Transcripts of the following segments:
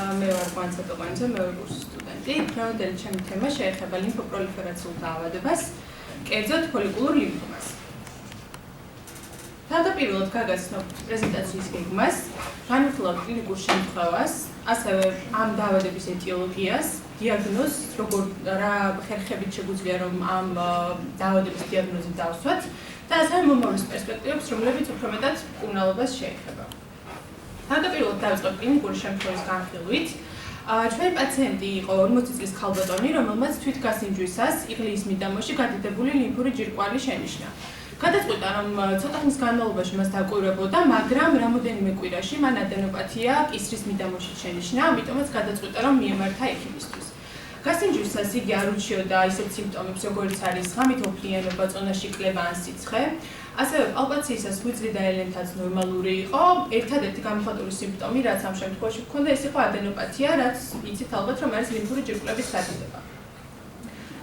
მე ვარ კვანცა ტოკანიძე, მე ვარ კურსის სტუდენტი. დღევანდელი ჩემი თემა შეეხება ლიმფოპროლიფერაციულ დაავადებას, კერძოდ ფოლიკულურ ლიმფომას. თავდაპირველად გაგაცნობთ პრეზენტაციის გეგმას, განვიხილავთ კლინიკურ შემთხვევას, ასევე ამ დაავადების ეტიოლოგიას, დიაგნოზს, რა ხერხებით შეგვიძლია რომ ამ დაავადების დიაგნოზი დავსვათ და ასევე მომავლის პერსპექტივებს, რომლებიც უფრო მეტად მკურნალობას შეეხება. თავდაპირველად დავიწყოთ კლინიკური შემთხვევის განხილვით. ჩვენი პაციენტი იყო 40 წლის ქალბატონი, რომელმაც თვითგასინჯვისას იღლიის მიდამოში გადიდებული ლიმფური ჯირკვალი შენიშნა. გადაწყვიტა, რომ ცოტა ხნის განმავლობაში მას დაკვირვებოდა, მაგრამ რამოდენიმე კვირაში მან ადენოპათია კისრის მიდამოში შენიშნა, ამიტომაც გადაწყვიტა, რომ მიემართა ექიმისთვის. გასინჯვისას იგი არ ურჩიოდა ისეთ სიმპტომებს, როგორიც არის ღამით ოფლიანობა, წონაში კლება ან სიცხე. ასევე პალპაციისას ღვიძლი და ელენთაც ნორმალური იყო. ერთადერთი გამოხატული სიმპტომი, რაც ამ შემთხვევაში ჰქონდა, ეს იყო ადენოპათია, რაც იცით ალბათ, რომ არის ლიმფური ჯირკვლების გადიდება.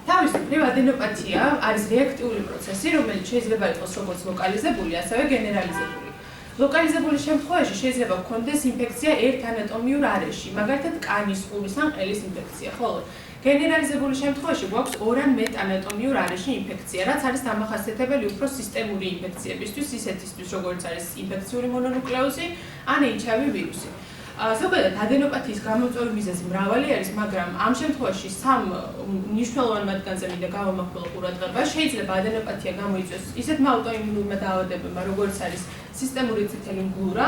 თავისუფლად ადენოპათია არის რეაქტიული პროცესი, რომელიც შეიძლება იყოს როგორც ლოკალიზებული, ასევე გენერალიზებული. ლოკალიზებული შემთხვევაში შეიძლება გქონდეს ინფექცია ერთ ანატომიურ არეში, მაგალითად კანის, ყურის ან ყელის ინფექცია, ხოლო გენერალიზებული შემთხვევაში გვაქვს ორ ან მეტ ანატომიურ არეში ინფექცია, რაც არის დამახასიათებელი უფრო სისტემური ინფექციებისთვის, ისეთისთვის, როგორც არის ინფექციური მონონუკლეოზი ან HIV ვირუსი. ზოგადად ადენოპათიის გამომწვევი მიზეზი მრავალი არის, მაგრამ ამ შემთხვევაში სამ მნიშვნელოვან მათგანზე მინდა გავამახვილო ყურადღება. შეიძლება ადენოპათია გამოიწვიოს ისეთ აუტოიმუნურმა დაავადებებმა, როგორც არის სისტემური წითელი მგლურა,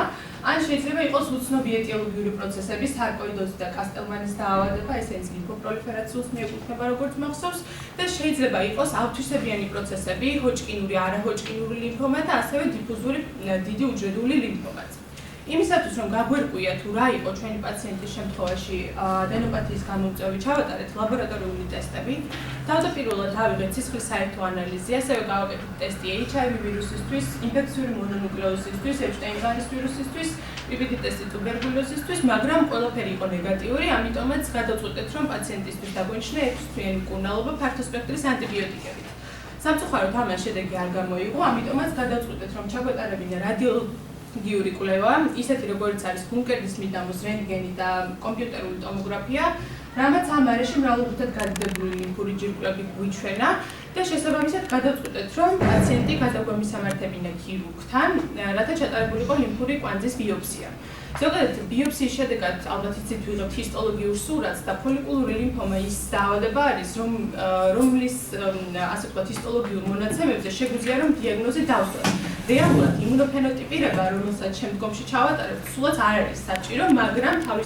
ან შეიძლება იყოს უცნობი ეტიოლოგიური პროცესები, სარკოიდოზი და კასტელმანის დაავადება, ესეც ლიმფოპროლიფერაციულს მიეკუთვნება, როგორც მახსოვს, და შეიძლება იყოს ავთვისებიანი პროცესები, ჰოჯკინური, არაჰოჯკინური ლიმფომა და ასევე დიფუზური დიდი უჯრედული ლიმფომაც. იმისათვის, რომ გაგვერკვია თუ რა იყო ჩვენი პაციენტის შემთხვევაში ადენოპათიის გამომწვევი, ჩავატარეთ ლაბორატორიული ტესტები. თავდაპირველად ავიღეთ სისხლის საერთო ანალიზი, ასევე გავაკეთეთ ტესტი HIV ვირუსისთვის, ინფექციური მონონუკლეოზისთვის, ეპშტაინ-ბარის ვირუსისთვის, PPD ტესტი ტუბერკულოზისთვის, მაგრამ ყველაფერი იყო ნეგატიური, ამიტომაც გადავწყვეტეთ, რომ პაციენტისთვის დაგვენიშნა 6-თვიანი მკურნალობა ფართოსპექტრის ანტიბიოტიკებით. სამწუხაროდ ამას შედეგი არ გამოიღო, ამიტომაც გადავწყვეტეთ, რომ ჩაგვეტარებინა რადიოლოგიური კვლევა, ისეთი როგორც არის ბუნკერნის მიდამოს რენტგენი და კომპიუტერული ტომოგრაფია, რამაც ამ არეში მრავლობითად გადიდებული ლიმფური ჯირკვლები გვიჩვენა და შესაბამისად გადავწყვეტეთ, რომ პაციენტი გადაგვემისამართებინა ქირურგთან, რათა ჩატარებულიყო ლიმფური კვანძის ბიოპსია. ზოგადად ბიოპსიის შედეგად ალბათ იცით ვიღებთ ჰისტოლოგიურ სურათს და ფოლიკულური ლიმფომა ის დაავადება არის, რომლის ასე ვთქვათ ჰისტოლოგიურ მონაცემებზე შეგვიძლია რომ დიაგნოზი დავსვათ. რეალურად იმუნოფენოტიპირება, რომელსაც შემდგომში ჩავატარებთ, სულაც არ არის საჭირო, მაგრამ თავის